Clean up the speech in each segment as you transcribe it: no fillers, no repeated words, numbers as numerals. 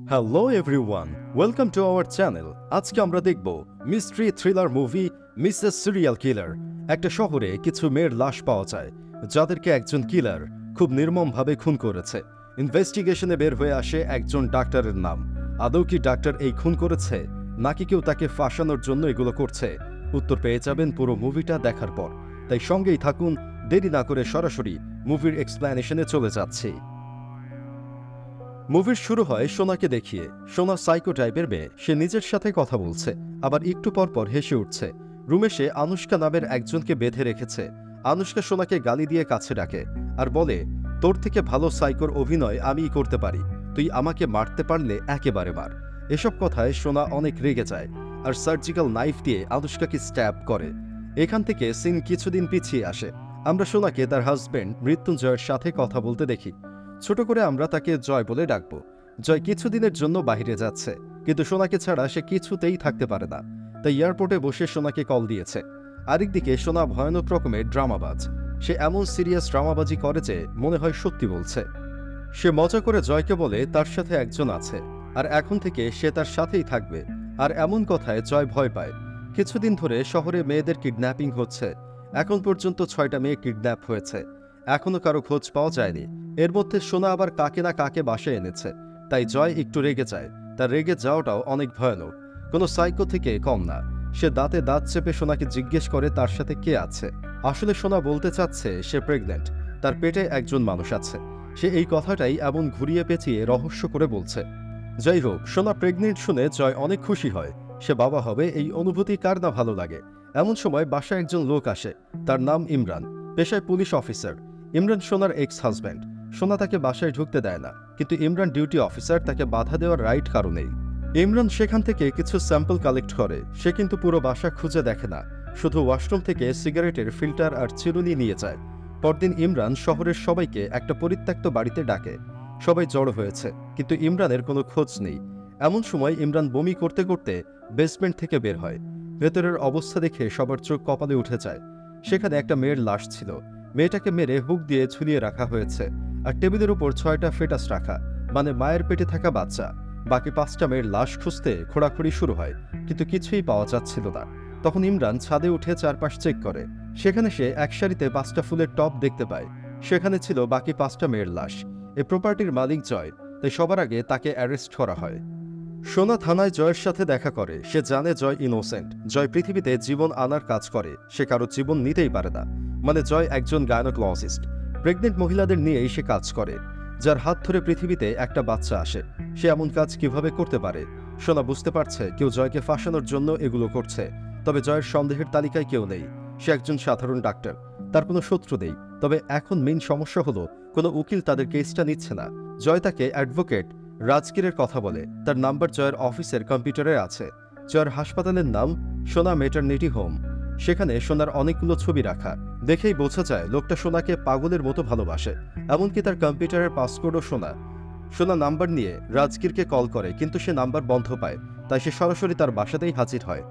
Hello everyone, welcome to our channel. আজকে আমরা দেখব mystery thriller movie Mrs serial killer. একটা শহরে কিছু মেয়ের লাশ পাওয়া যায় যাদেরকে একজন কিলার খুব নির্মমভাবে খুন করেছে। ইনভেস্টিগেশনে বের হয়ে আসে একজন ডাক্তারের নাম। আদৌ কি ডাক্তার এই খুন করেছে, নাকি কেউ তাকে ফাঁসানোর জন্য এগুলো করছে? উত্তর পেয়ে যাবেন পুরো মুভিটা দেখার পর। তাই সঙ্গেই থাকুন, দেরি না করে সরাসরি মুভির এক্সপ্লেনেশনে চলে যাচ্ছি। মুভির শুরু হয় সোনাকে দেখিয়ে। সোনা সাইকো টাইপের মেয়ে, সে নিজের সাথে কথা বলছে, আবার একটু পর পর হেসে উঠছে। রুমে সে আনুশকা নামের একজনকে বেঁধে রেখেছে। আনুশকা সোনাকে গালি দিয়ে কাছে ডাকে আর বলে, তোর থেকে ভালো সাইকোর অভিনয় আমিই করতে পারি, তুই আমাকে মারতে পারলে একেবারে মার। এসব কথায় সোনা অনেক রেগে যায় আর সার্জিক্যাল নাইফ দিয়ে আনুশকাকে স্ট্যাব করে। এখান থেকে সিন কিছুদিন পিছিয়ে আসে। আমরা সোনাকে তার হাজবেন্ড মৃত্যুঞ্জয়ের সাথে কথা বলতে দেখি। ছোট করে আমরা তাকে জয় বলে ডাকবো। জয় কিছুদিনের জন্য বাইরে যাচ্ছে, কিন্তু সোনাকে ছাড়া সে কিছুতেই থাকতে পারে না। তাই এয়ারপোর্টে বসে সোনাকে কল দিয়েছে। আরেকদিকে সোনা ভয়ানক রকমের ড্রামাবাজ। সে এমন সিরিয়াস ড্রামাবাজি করে যে মনে হয় সত্যি বলছে। সে মজা করে জয়কে বলে তার সাথে একজন আছে আর এখন থেকে সে তার সাথেই থাকবে। আর এমন কথায় জয় ভয় পায়। কিছুদিন ধরে শহরে মেয়েদের কিডন্যাপিং হচ্ছে। এখন পর্যন্ত 6টা মেয়ে কিডন্যাপ হয়েছে, এখনো কারো খোঁজ পাওয়া যায়নি। এর মধ্যে সোনা আবার কাকে না কাকে বাসায় এনেছে। তাই জয় একটু রেগে যায়। তার রেগে যাওয়াটাও অনেক ভয়ানক, কোনো সাইকো থেকে কম না। সে দাঁতে দাঁত চেপে সোনাকে জিজ্ঞেস করে তার সাথে কে আছে। আসলে সোনা বলতে চাচ্ছে সে প্রেগনেন্ট, তার পেটে একজন মানুষ আছে। সে এই কথাটাই এমন ঘুরিয়ে পেঁচিয়ে রহস্য করে বলছে। যাই হোক, সোনা প্রেগনেন্ট শুনে জয় অনেক খুশি হয়। সে বাবা হবে, এই অনুভূতি কার না ভালো লাগে। এমন সময় বাসায় একজন লোক আসে, তার নাম ইমরান, পেশায় পুলিশ অফিসার। ইমরান সোনার এক্স হাজব্যান্ড। সোনা তাকে বাসায় ঢুকতে দেয় না, কিন্তু ইমরান ডিউটি অফিসার, তাকে বাধা দেওয়ার রাইট কারণেই। ইমরান সেখান থেকে কিছু স্যাম্পল কালেক্ট করে। সে কিন্তু পুরো বাসা খুঁজে দেখে না, শুধু ওয়াশরুম থেকে সিগারেটের ফিল্টার আর চিরুনি নিয়ে যায়। পরদিন ইমরান শহরের সবাইকে একটা পরিত্যক্ত বাড়িতে ডাকে। সবাই জড়ো হয়েছে, কিন্তু ইমরানের কোনো খোঁজ নেই। এমন সময় ইমরান বমি করতে করতে বেসমেন্ট থেকে বের হয়। ভেতরের অবস্থা দেখে সবার চোখ কপালে উঠে যায়। সেখানে একটা মেয়ের লাশ ছিল। মেয়েটাকে মেরে হুক দিয়ে ঝুলিয়ে রাখা হয়েছে, আর টেবিলের উপর 6টা ফেটাস রাখা, মানে মায়ের পেটে থাকা বাচ্চা। বাকি 5টা মেয়ের লাশ খুঁজতে খোঁড়াখুড়ি শুরু হয়, কিন্তু কিছুই পাওয়া যাচ্ছিল না। তখন ইমরান ছাদে উঠে চারপাশ চেক করে। সেখানে সে এক সারিতে 5টা ফুলের টব দেখতে পায়। সেখানে ছিল বাকি 5টা মেয়ের লাশ। এই প্রপার্টির মালিক জয়, তাই সবার আগে তাকে অ্যারেস্ট করা হয়। সোনা থানায় জয়ের সাথে দেখা করে। সে জানে জয় ইনোসেন্ট। জয় পৃথিবীতে জীবন আনার কাজ করে, সে কারো জীবন নিতেই পারে না। মানে জয় একজন গায়নোকোলজিস্ট। প্রেগনেন্ট মহিলাদের নিয়েই সে কাজ করে, যার হাত ধরে পৃথিবীতে একটা বাচ্চা আসে। সে এমন কাজ কিভাবে করতে পারে? সোনা বুঝতে পারছে কেউ জয়কে ফাঁসানোর জন্য এগুলো করছে। তবে জয়ের সন্দেহের তালিকায় কেউ নেই। সে একজন সাধারণ ডাক্তার, তার কোনো শত্রু নেই। তবে এখন মেইন সমস্যা হলো কোনো উকিল তাদের কেসটা নিচ্ছে না। জয় তাকে অ্যাডভোকেট রাজগীরের কথা বলে। তার নাম্বার জয়ের অফিসের কম্পিউটারে আছে। জয়ের হাসপাতালের নাম সোনা মেটারনিটি হোম। সেখানে সোনার অনেকগুলো ছবি রাখা। দেখেই বোঝা যায় লোকটা সোনাকে পাগলের মতো ভালোবাসে। এমনকি তার কম্পিউটারের পাসকোডও সোনা। সোনা নাম্বার নিয়ে রাজগীরকে কল করে, কিন্তু সে নাম্বার বন্ধ পায়। তাই সে সরাসরি তার বাসাতেই হাজির হয়।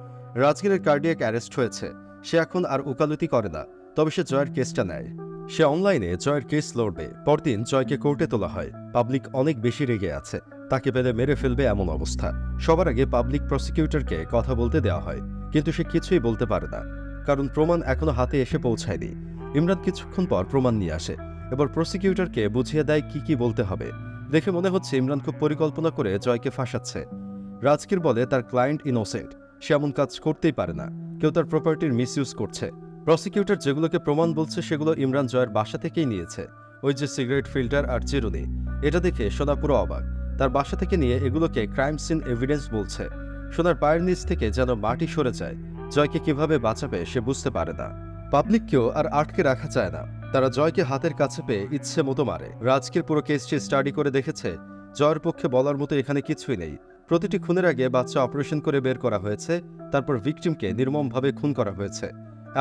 রাজগীরের কার্ডিয়াক অ্যারেস্ট হয়েছে। সে এখন আর ওকালতি করে না, তবে সে জয়ের কেসটা নেয়। সে অনলাইনে জয়ের কেস লড়বে। পরদিন জয়কে কোর্টে তোলা হয়। পাবলিক অনেক বেশি রেগে আছে, তাকে পেলে মেরে ফেলবে এমন অবস্থা। সবার আগে পাবলিক প্রসিকিউটরকে কথা বলতে দেওয়া হয়, কিন্তু সে কিছুই বলতে পারে না, কারণ প্রমাণ এখনো হাতে এসে পৌঁছায়নি। ইমরান কিছুক্ষণ পর প্রমাণ নিয়ে আসে। এবার প্রসিকিউটরকে বুঝিয়ে দেয় কি কি বলতে হবে। দেখে মনে হচ্ছে ইমরান খুব পরিকল্পনা করে জয়কে ফাঁসাচ্ছে। রাজগীর বলে তার ক্লায়েন্ট ইনোসেন্ট, সে এমন কাজ করতেই পারে না। কেউ তার প্রপার্টির মিসইউজ করছে। প্রসিকিউটর যেগুলোকে প্রমাণ বলছে সেগুলো ইমরান জয়ের বাসা থেকেই নিয়েছে। ওই যে সিগারেট ফিল্টার আর চিরুনি, এটা দেখে সোনা পুরো অবাক। তার বাসা থেকে নিয়ে এগুলোকে ক্রাইম সিন এভিডেন্স বলছে। সোনার পায়ের নিচ থেকে যেন মাটি সরে যায়। জয়কে কিভাবে বাঁচাবে সে বুঝতে পারে না। পাবলিককেও আর আটকে রাখা যায় না, তারা জয়কে হাতের কাছে পেয়ে ইচ্ছে মতো মারে। রাজগীর পুরো কেসটি স্টাডি করে দেখেছে, জয়ের পক্ষে বলার মতো এখানে কিছুই নেই। প্রতিটি খুনের আগে বাচ্চা অপারেশন করে বের করা হয়েছে, তারপর ভিকটিমকে নির্মমভাবে খুন করা হয়েছে।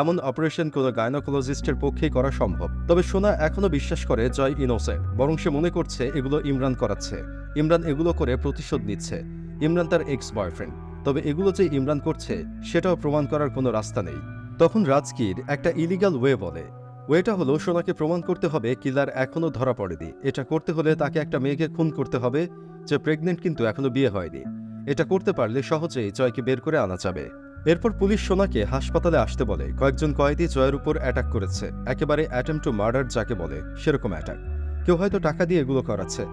এমন অপারেশন কোনো গায়নোকোলজিস্টের পক্ষেই করা সম্ভব। তবে সোনা এখনো বিশ্বাস করে জয় ইনোসেন্ট, বরং সে মনে করছে এগুলো ইমরান করাচ্ছে। ইমরান এগুলো করে প্রতিশোধ নিচ্ছে। ইমরান তার এক্স বয়ফ্রেন্ড। তবে এগুলো যে ইমরান করছে সেটাও প্রমাণ করার কোনো রাস্তা নেই। তখন রাজগীর একটা ইলিগাল ওয়ে বলে। ওয়েটা হলো সোনাকে প্রমাণ করতে হবে কিলার এখনো ধরা পড়েনি। এটা করতে হলে তাকে একটা মেয়েকে খুন করতে হবে, যে প্রেগনেন্ট কিন্তু এখনো বিয়ে হয়নি। এটা করতে পারলে সহজেই জয়কে বের করে আনা যাবে। এরপর পুলিশ সোনাকে হাসপাতালে আসতে বলে। কয়েকজন কয়েদি জয়ের উপর অ্যাটাক করেছে, একেবারে অ্যাটেম্প টু মার্ডার যাকে বলে সেরকম অ্যাটাক। কেউ হয়তো টাকা দিয়ে এগুলো করাচ্ছে।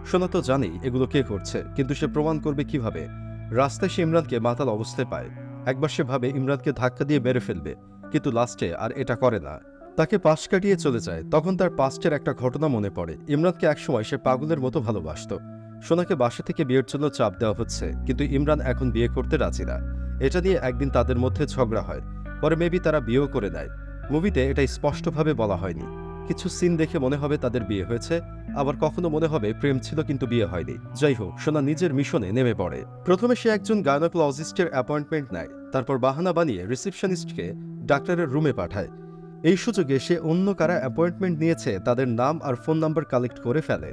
সোনা তো জানেই এগুলো কে করছে, কিন্তু সে প্রমাণ করবে কিভাবে? রাস্তায় সে ইমরানকে মাতাল অবস্থায় পায়। একবার সে ভাবে ইমরানকে ধাক্কা দিয়ে মেরে ফেলবে, কিন্তু লাস্টে আর এটা করে না। তাকে পাশ কাটিয়ে চলে যায়। তখন তার পাস্টের একটা ঘটনা মনে পড়ে। ইমরানকে একসময় সে পাগলের মতো ভালোবাসত। সোনাকে বাসা থেকে বিয়ের জন্য চাপ দেওয়া হচ্ছে, কিন্তু ইমরান এখন বিয়ে করতে রাজি না। এটা নিয়ে একদিন তাদের মধ্যে ঝগড়া হয়। পরে মেবি তারা বিয়েও করে নেয়। মুভিতে এটা স্পষ্টভাবে বলা হয়নি। কিছু সিন দেখে মনে হবে তাদের বিয়ে হয়েছে, আবার কখনো মনে হবে প্রেম ছিল কিন্তু বিয়ে হয়নি। যাই হোক, সোনা নিজের মিশনে নেমে পড়ে। প্রথমে সে একজন গায়নোকোলজিস্টের অ্যাপয়েন্টমেন্ট নেয়, তারপর বাহানা বানিয়ে রিসেপশনিস্টকে ডাক্তারের রুমে পাঠায়। এই সুযোগে সে অন্য কারা অ্যাপয়েন্টমেন্ট নিয়েছে তাদের নাম আর ফোন নাম্বার কালেক্ট করে ফেলে।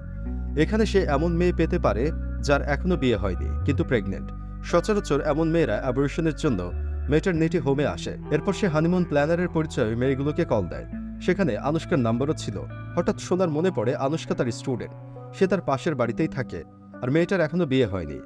এখানে সে এমন মেয়ে পেতে পারে যার এখনো বিয়ে হয়নি কিন্তু প্রেগনেন্ট। সচরাচর এমন মেয়েরা অ্যাবর্শনের জন্য মেটারনিটি হোমে আসে। এরপর সে হানিমুন প্ল্যানারের পরিচয়ে মেয়েগুলোকে কল দেয়। সেখানে আনুষ্কার নাম্বারও ছিল। হঠাৎ সোনার মনে পড়ে আনুষ্কা তার স্টুডেন্ট, সে তার পাশের বাড়িতেই থাকে, আর মেয়েটার এখনো বিয়ে হয়নি।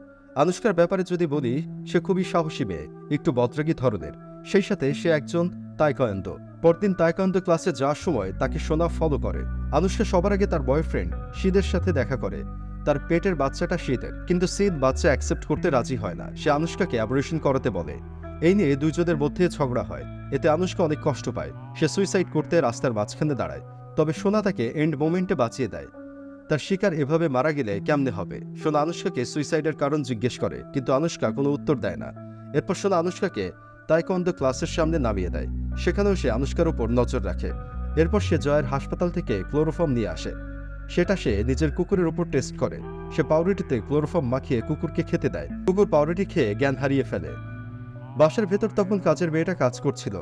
আনুষ্কার ব্যাপারে যদি বলি, সে খুবই সাহসী মেয়ে, একটু বদরাগী ধরনের। সেই সাথে সে একজন তাইকোয়ান্দো। পরদিন তাইকোয়ান্দো ক্লাসে যাওয়ার সময় তাকে সোনা ফলো করে। আনুষ্কা সবার আগে তার বয়ফ্রেন্ড শীদের সাথে দেখা করে। তার পেটের বাচ্চাটা শীতের, কিন্তু শীত বাচ্চা অ্যাকসেপ্ট করতে রাজি হয় না। সে আনুষ্কাকে অ্যাবরেশন করাতে বলে। এই নিয়ে দুইজনের মধ্যে ঝগড়া হয়। এতে আনুষ্কা অনেক কষ্ট পায়। সে সুইসাইড করতে রাস্তার মাঝখানে দাঁড়ায়, তবে সোনা তাকে এন্ড মোমেন্টে বাঁচিয়ে দেয়। তার শিকার এভাবে মারা গেলে কেমনে হবে? সোনা আনুষ্কাকে সুইসাইডের কারণ জিজ্ঞেস করে, কিন্তু আনুষ্কা কোনো উত্তর দেয় না। এরপর সোনা আনুষ্কাকে তাইকোয়ান্দো ক্লাসের সামনে নামিয়ে দেয়। সেখানেও সে আনুষ্কার উপর নজর রাখে। এরপর সে জয়ের হাসপাতাল থেকে ক্লোরোফর্ম নিয়ে আসে। সেটা সে নিজের কুকুরের উপর টেস্ট করে। সে পাউরুটিতে ক্লোরোফর্ম মাখিয়ে কুকুরকে খেতে দেয়। কুকুর পাউরুটি খেয়ে জ্ঞান হারিয়ে ফেলে। বাসার ভেতর তখন কাজের মেয়েটা কাজ করছিল।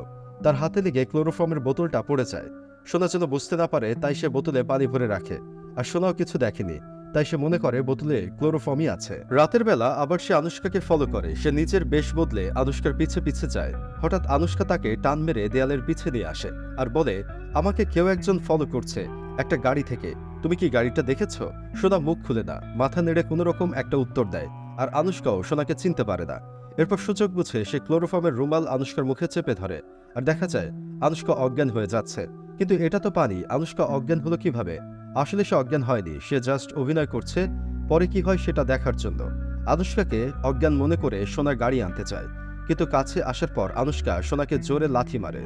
তার হাতে লেগে ক্লোরোফর্মের বোতলটা পড়ে যায়। সোনা যেন বুঝতে না পারে, তাই সে বোতলে পানি ভরে রাখে। আর সোনাও কিছু দেখেনি, তাই সে মনে করে বোতলে ক্লোরোফর্মই আছে। রাতের বেলা আবার সে আনুষ্কাকে ফলো করে। সে নিজের বেশ বদলে আনুষ্কার পিছে পিছে যায়। হঠাৎ আনুষ্কা তাকে টান মেরে দেয়ালের পিছে নিয়ে আসে আর বলে, আমাকে কেউ একজন ফলো করছে একটা গাড়ি থেকে, তুমি কি গাড়িটা দেখেছ? সোনা মুখ খুলে না, মাথা নেড়ে কোনো রকম একটা উত্তর দেয়। আর আনুষ্কাও সোনাকে চিনতে পারে না। এরপর সুযোগ বুঝে সে ক্লোরোফর্মের রুমাল আনুষ্কার মুখে চেপে ধরে, আর দেখা যায় আনুষ্কা অজ্ঞান হয়ে যাচ্ছে। কিন্তু এটা তো পানি, আনুষ্কা অজ্ঞান হলো কিভাবে? আসলে সে অজ্ঞান হয়নি, সে জাস্ট অভিনয় করছে পরে কি হয় সেটা দেখার জন্য। আনুষ্কাকে অজ্ঞান মনে করে সোনা গাড়ি আনতে চায়, কিন্তু কাছে আসার পর আনুষ্কা সোনাকে জোরে লাথি মারে।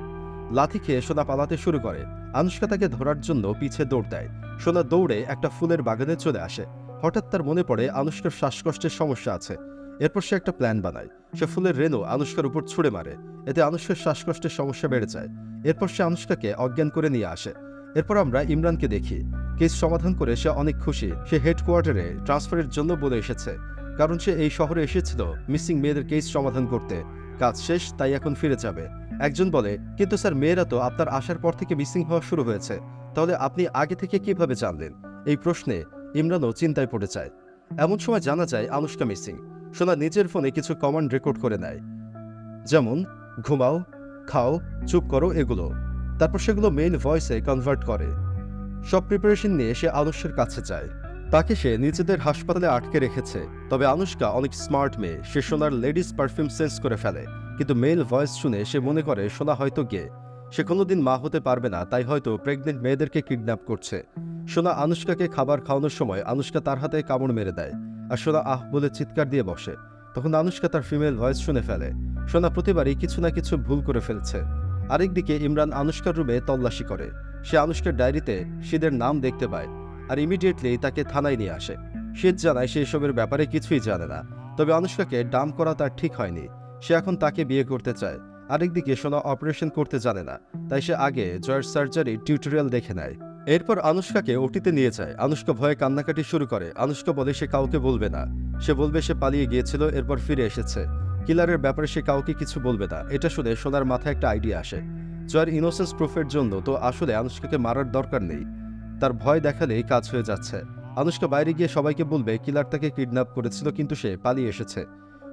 লাথি খেয়ে সোনা পালাতে শুরু করে। আনুষ্কা তাকে ধরার জন্য পিছে দৌড় দেয়। সোনা দৌড়ে একটা ফুলের বাগানে চলে আসে। হঠাৎ তার মনে পড়ে আনুষ্কার শ্বাসকষ্টের সমস্যা আছে। এরপর সে একটা প্ল্যান বানায়। সে ফুলের রেণু আনুষ্কার উপর ছুঁড়ে মারে। এতে আনুষ্কার শ্বাসকষ্টের সমস্যা বেড়ে যায়। এরপর সে আনুষ্কাকে অজ্ঞান করে নিয়ে আসে। এরপর আমরা ইমরানকে দেখি। কেস সমাধান করে সে অনেক খুশি। সে হেডকোয়ার্টারে ট্রান্সফারের জন্য বলে এসেছে, কারণ সে এই শহরে এসেছিল মিসিং মেয়েদের কেস সমাধান করতে। কাজ শেষ, তাই এখন ফিরে যাবে। একজন বলে, কিন্তু স্যার মেয়েরা তো আপনার আসার পর থেকে মিসিং হওয়া শুরু হয়েছে, তাহলে আপনি আগে থেকে কিভাবে জানলেন? এই প্রশ্নে ইমরানও চিন্তায় পড়ে যায়। এমন সময় জানা যায় আনুষ্কা মিসিং। সোনা নিজের ফোনে কিছু কমান্ড রেকর্ড করে নেয়, যেমন ঘুমাও, খাও, চুপ করো, এগুলো। তারপর সেগুলো মেইল ভয়েসে কনভার্ট করে। সব প্রিপারেশন নিয়ে সে আনুষ্কার কাছে যায়। তাকে সে নিজেদের হাসপাতালে আটকে রেখেছে। তবে আনুষ্কা অনেক স্মার্ট মেয়ে, সে সোনার লেডিস পারফিউম সেন্স করে ফেলে। কিন্তু মেইল ভয়েস শুনে সে মনে করে সোনা হয়তো গে। সে কোনোদিন মা হতে পারবে না, তাই হয়তো প্রেগনেন্ট মেয়েদেরকে কিডন্যাপ করছে। সোনা আনুষ্কাকে খাবার খাওয়ানোর সময় আনুষ্কা তার হাতে কামড় মেরে দেয়, আর সোনা আহ বলে চিৎকার দিয়ে বসে। তখন আনুষ্কা তার ফিমেল ভয়েস শুনে ফেলে। সোনা প্রতিবারই কিছু না কিছু ভুল করে ফেলছে। আরেকদিকে ইমরান আনুষ্কার রুমে তল্লাশি করে। সে আনুষ্কার ডায়েরিতে শীদের নাম দেখতে পায়, আর ইমিডিয়েটলি তাকে থানায় নিয়ে আসে। শীত জানায় সে এসবের ব্যাপারে কিছুই জানে না। তবে আনুষ্কাকে ডাম্প করা তার ঠিক হয়নি। সে এখন তাকে বিয়ে করতে চায়। আরেকদিকে সোনা অপারেশন করতে জানে না, তাই সে আগে জয়ের সার্জারি টিউটোরিয়াল দেখে নেয়। এরপর আনুষ্কাকে ওটিতে নিয়ে যায়। আনুষ্কা ভয়ে কান্নাকাটি শুরু করে। আনুষ্কা বলে সে কাউকে বলবে না। সে বলবে সে পালিয়ে গিয়েছিল, এরপর ফিরে এসেছে। কিলারের ব্যাপারে সে কাউকে কিছু বলবে না। এটা শুনে সোনার মাথায় একটা আইডিয়া আসে। জয়ের ইনোসেন্স প্রুফের জন্য তো আসলে আনুষ্কাকে মারার দরকার নেই, তার ভয় দেখালেই কাজ হয়ে যাচ্ছে। আনুষ্কা বাইরে গিয়ে সবাইকে বলবে কিলার তাকে কিডন্যাপ করেছিল, কিন্তু সে পালিয়ে এসেছে।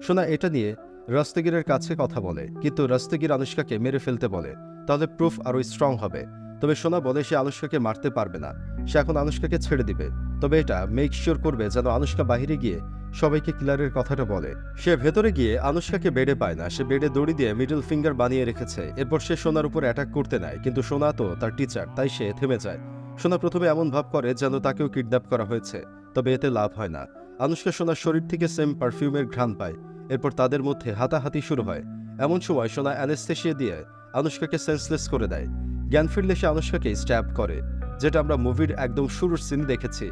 সোনা এটা নিয়ে রাস্তগিরের কাছে কথা বলে, কিন্তু রাস্তগির আনুষ্কাকে মেরে ফেলতে বলে, তাহলে প্রুফ আরো স্ট্রং হবে। তবে সোনা বলে সে আনুষ্কাকে মারতে পারবে না, সে এখন আনুষ্কাকে ছেড়ে দিবে। তবে এটা মেক শিওর করবে যেন আনুশকা বাহিরে গিয়ে সবাইকে কিলারের কথাটা বলে। সে ভেতরে গিয়ে আনুশকাকে বেডে পায় না। সে বেডে দড়ি দিয়ে মিডল ফিঙ্গার বানিয়ে রেখেছে। এরপর সে সোনার উপর অ্যাটাক করতে নেয়, কিন্তু সোনা তো তার টিচার, তাই সে থেমে যায়। সোনা প্রথমে এমন ভাব করে যেন তাকেও কিডন্যাপ করা হয়েছে, তবে এতে লাভ হয় না। আনুশকা সোনার শরীর থেকে সেম পারফিউমের ঘ্রাণ পায়। এরপর তাদের মধ্যে হাতাহাতি শুরু হয়। এমন সময় সোনা অ্যানেস্থেশিয়া দিয়ে আনুশকাকে সেন্সলেস করে দেয়। জ্ঞান ফিরলে সে আনুশকাকে স্ট্যাব করে, যেটা আমরা মুভির একদম শুরুর সিন দেখেছি।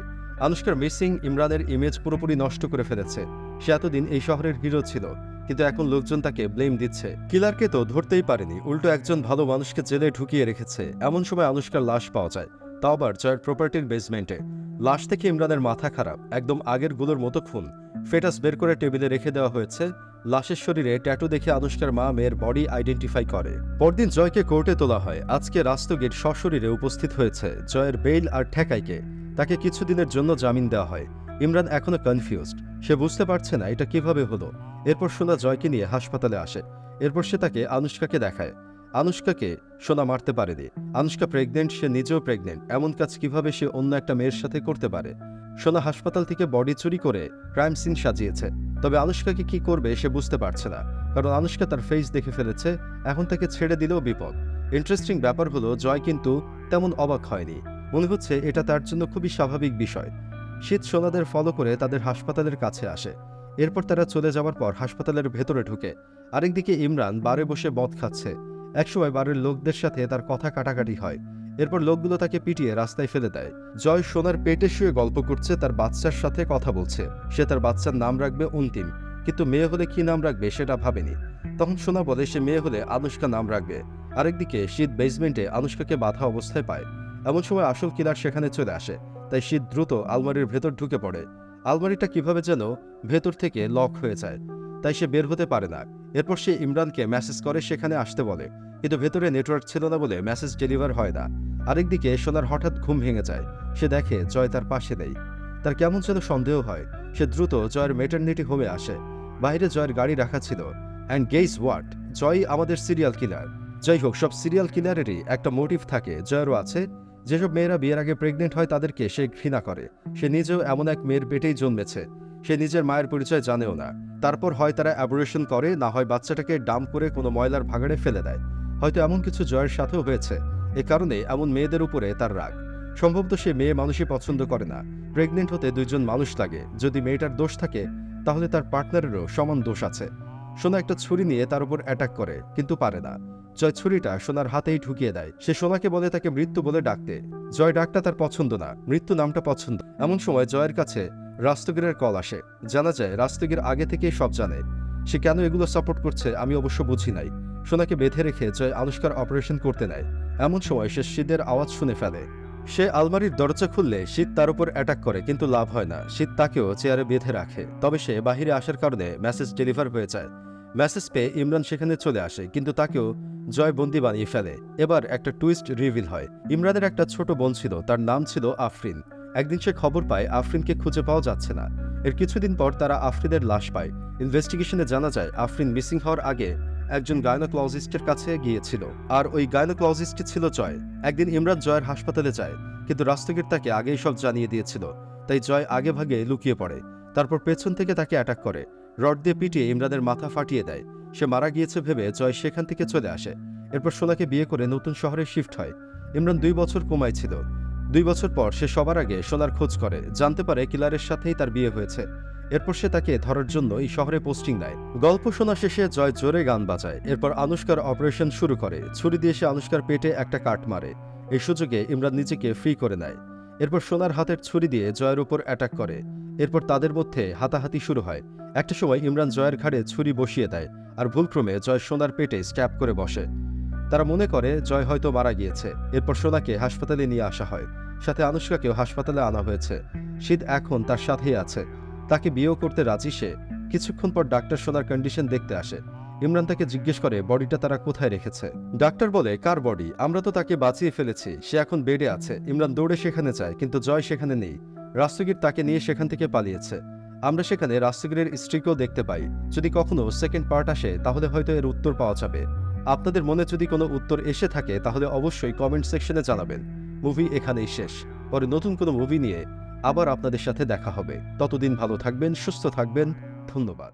আনুশকার মিসিং ইমরানের ইমেজ পুরোপুরি নষ্ট করে ফেলেছে। সে এতদিন এই শহরের হিরো ছিল, কিন্তু এখন লোকজন তাকে ব্লেম দিচ্ছে। কিলারকে তো ধরতেই পারেনি, উল্টো একজন ভালো মানুষকে জেলে ঢুকিয়ে রেখেছে। এমন সময় আনুশকার লাশ পাওয়া যায়, তাও আবার জয়ের প্রপার্টির বেসমেন্টে। লাশ থেকে ইমরানের মাথা খারাপ, একদম আগের গুলোর মতো খুন। ফেটাস বের করে টেবিলে রেখে দেওয়া হয়েছে। লাশের শরীরে ট্যাটু দেখে আনুশকার মা মেয়ের বডি আইডেন্টিফাই করে। পরদিন জয়কে কোর্টে তোলা হয়। আজকে রাস্তগির সশরীরে উপস্থিত হয়েছে। জয়ের বেইল আর ঠেকাইকে তাকে কিছুদিনের জন্য জামিন দেওয়া হয়। ইমরান এখনো কনফিউজড, সে বুঝতে পারছে না এটা কিভাবে হলো। এরপর সোনা জয়কে নিয়ে হাসপাতালে আসে। এরপর সে তাকে আনুশকাকে দেখায়। আনুশকাকে সোনা মারতে পারেনি। আনুশকা প্রেগনেন্ট, সে নিজেও প্রেগনেন্ট। এমন কাজ কিভাবে সে অন্য একটা মেয়ের সাথে করতে পারে? সোনা হাসপাতাল থেকে বডি চুরি করে ক্রাইম সিন সাজিয়েছে, তবে আনুশকাকে কি করবে সে বুঝতে পারছে না, কারণ আনুশকা তার ফেস দেখে ফেলেছে। এখন তাকে ছেড়ে দিলেও বিপদ। ইন্টারেস্টিং ব্যাপার হলো জয় কিন্তু তেমন অবাক হয়নি। মনে হচ্ছে এটা তার জন্য খুবই স্বাভাবিক বিষয়। শীত সোনাদের ফলো করে তাদের হাসপাতালের কাছে আসে। এরপর তারা চলে যাওয়ার পর হাসপাতালের ভেতরে ঢুকে। আরেকদিকে ইমরান বারে বসে মদ খাচ্ছে। একসময় বারের লোকদের সাথে তার কথা কাটাকাটি হয়। এরপর লোকগুলো তাকে পিটিয়ে রাস্তায় ফেলে দেয়। জয় সোনার পেটে শুয়ে গল্প করছে, তার বাচ্চার সাথে কথা বলছে। সে তার বাচ্চার নাম রাখবে অন্তিম, কিন্তু মেয়ে হলে কি নাম রাখবে সেটা ভাবেনি। তখন সোনা বলে সে মেয়ে হলে আনুশকা নাম রাখবে। আরেকদিকে শীত বেসমেন্টে আনুশকাকে বাধা অবস্থায় পায়। এমন সময় আসল কিলার সেখানে চলে আসে, তাই শীত দ্রুত আলমারির ভেতর ঢুকে পড়ে। আলমারিটা কিভাবে যেন ভেতর থেকে লক হয়ে যায়, তাই সে বের হতে পারে না। এরপর সে ইমরানকে মেসেজ করে সেখানে আসতে বলে, কিন্তু ভেতরে নেটওয়ার্ক ছিল না বলে মেসেজ ডেলিভার হয় না। আরেকদিকে সোনার হঠাৎ ঘুম ভেঙে যায়। সে দেখে জয় তার পাশে নেই। তার কেমন যেন সন্দেহ হয়। সে দ্রুত জয়ের মেটারনিটি হোমে আসে। বাইরে জয়ের গাড়ি রাখা ছিল। অ্যান্ড গেস হোয়াট, জয় আমাদের সিরিয়াল কিলার। যাই হোক, সব সিরিয়াল কিলারেরই একটা মোটিভ থাকে, জয়েরও আছে। যেসব মেয়েরা বিয়ের আগে প্রেগনেন্ট হয় তাদেরকে সে ঘৃণা করে। সে নিজেও এমন এক মেয়ের পেটেই জন্মেছে। সে নিজের মায়ের পরিচয় জানেও না। তারপর হয় তারা অ্যাবরেশন করে, না হয় বাচ্চাটাকে ডাম্প করে কোনো ময়লার ভাগাড়ে ফেলে দেয়। হয়তো এমন কিছু জয়ের সাথেও হয়েছে। এ কারণে এমন মেয়েদের উপরে তার রাগ। সম্ভবত সে মেয়ে মানুষই পছন্দ করে না। প্রেগনেন্ট হতে দুইজন মানুষ লাগে। যদি মেয়েটার দোষ থাকে তাহলে তার পার্টনারেরও সমান দোষ আছে। সোনা একটা ছুরি নিয়ে তার উপর অ্যাটাক করে, কিন্তু পারে না। জয় ছুরিটা সোনার হাতেই ঢুকিয়ে দেয়। সে সোনাকে বলে তাকে মৃত্যু বলে ডাকতে। জয় ডাকটা তার পছন্দ না, মৃত্যু নামটা পছন্দ। এমন সময় জয়ের কাছে রাস্তগিরের কল আসে। জানা যায় রাস্তগির আগে থেকেই সব জানে। সে কেন এগুলো সাপোর্ট করছে আমি অবশ্য বুঝি নাই। সোনাকে বেঁধে রেখে জয় আনুশকার অপারেশন করতে নেয়। এমন সময় সে শীতের আওয়াজ শুনে ফেলে। সে আলমারির দরজা খুললে শীত তার উপর অ্যাটাক করে, কিন্তু লাভ হয় না। শীত তাকেও চেয়ারে বেঁধে রাখে। তবে সে বাহিরে আসার কারণে মেসেজ ডেলিভার হয়ে যায়। মেসেজ পেয়ে ইমরান সেখানে চলে আসে, কিন্তু তাকেও জয় বন্দি বানিয়ে ফেলে। এবার একটা টুইস্ট রিভিল হয়। ইমরানের একটা ছোট বোন ছিল, তার নাম ছিল আফরিন। একদিন সে খবর পায় আফরিনকে খুঁজে পাওয়া যাচ্ছে না। এর কিছুদিন পর তারা আফরিনের লাশ পায়। ইনভেস্টিগেশনে জানা যায় আফরিন মিসিং হওয়ার আগে একজন গাইনোকোলজিস্টের কাছে গিয়েছিল, আর ওই গাইনোকোলজিস্ট ছিল জয়। একদিন ইমরান জয়ের হাসপাতালে যায়, কিন্তু রাস্তগির তাকে আগেই সব জানিয়ে দিয়েছিল। তাই জয় আগে ভাগে লুকিয়ে পড়ে। তারপর পেছন থেকে তাকে অ্যাটাক করে, রড দিয়ে পিটিয়ে ইমরানের মাথা ফাটিয়ে দেয়। সে মারা গিয়েছে ভেবে জয় সেখান থেকে চলে আসে। এরপর সোনাকে বিয়ে করে নতুন শহরে শিফট হয়। ইমরান 2 বছর কোমায় ছিল। 2 বছর পর সে সবার আগে সোনার খোঁজ করে, জানতে পারে কিলারের সাথেই তার বিয়ে হয়েছে। এরপর সে তাকে ধরার জন্য এই শহরে পোস্টিং দেয়। গল্প শোনা শেষে জয় জোরে গান বাজায়। এরপর আনুশকার অপারেশন শুরু করে। ছুরি দিয়ে সে আনুশকার পেটে একটা কাট মারে। এই সুযোগে ইমরান নিজেকে ফ্রি করে নেয়। এরপর সোনার হাতের ছুরি দিয়ে জয়ের উপর অ্যাটাক করে। এরপর তাদের মধ্যে হাতাহাতি শুরু হয়। একটা সময় ইমরান জয়ের ঘাড়ে ছুরি বসিয়ে দেয়, আর ভুলক্রমে জয় সোনার পেটে স্ট্যাপ করে বসে। তারা মনে করে জয় হয়তো মারা গিয়েছে। এরপর সোনাকে হাসপাতালে নিয়ে আসা হয়। সাথে আনুশকাকেও হাসপাতালে আনা হয়েছে। শীত এখন তার সাথেই আছে। তাকে বিয়েও করতে রাজি সে। কিছুক্ষণ পর ডাক্তার সোনার কন্ডিশন দেখতে আসে। ইমরান তাকে জিজ্ঞেস করে বডিটা তারা কোথায় রেখেছে। ডাক্তার বলে, কার বডি? আমরা তো তাকে বাঁচিয়ে ফেলেছি, সে এখন বেডে আছে। ইমরান দৌড়ে সেখানে যায়, কিন্তু জয় সেখানে নেই। রাস্তগির তাকে নিয়ে সেখান থেকে পালিয়েছে। আমরা সেখানে রাস্তগিরের স্ত্রীকেও দেখতে পাই। যদি কখনো সেকেন্ড পার্ট আসে তাহলে হয়তো এর উত্তর পাওয়া যাবে। আপনাদের মনে যদি কোনো উত্তর এসে থাকে তাহলে অবশ্যই কমেন্ট সেকশনে জানাবেন। মুভি এখানেই শেষ। পরে নতুন কোনো মুভি নিয়ে আবার আপনাদের সাথে দেখা হবে। ততদিন ভালো থাকবেন, সুস্থ থাকবেন। ধন্যবাদ।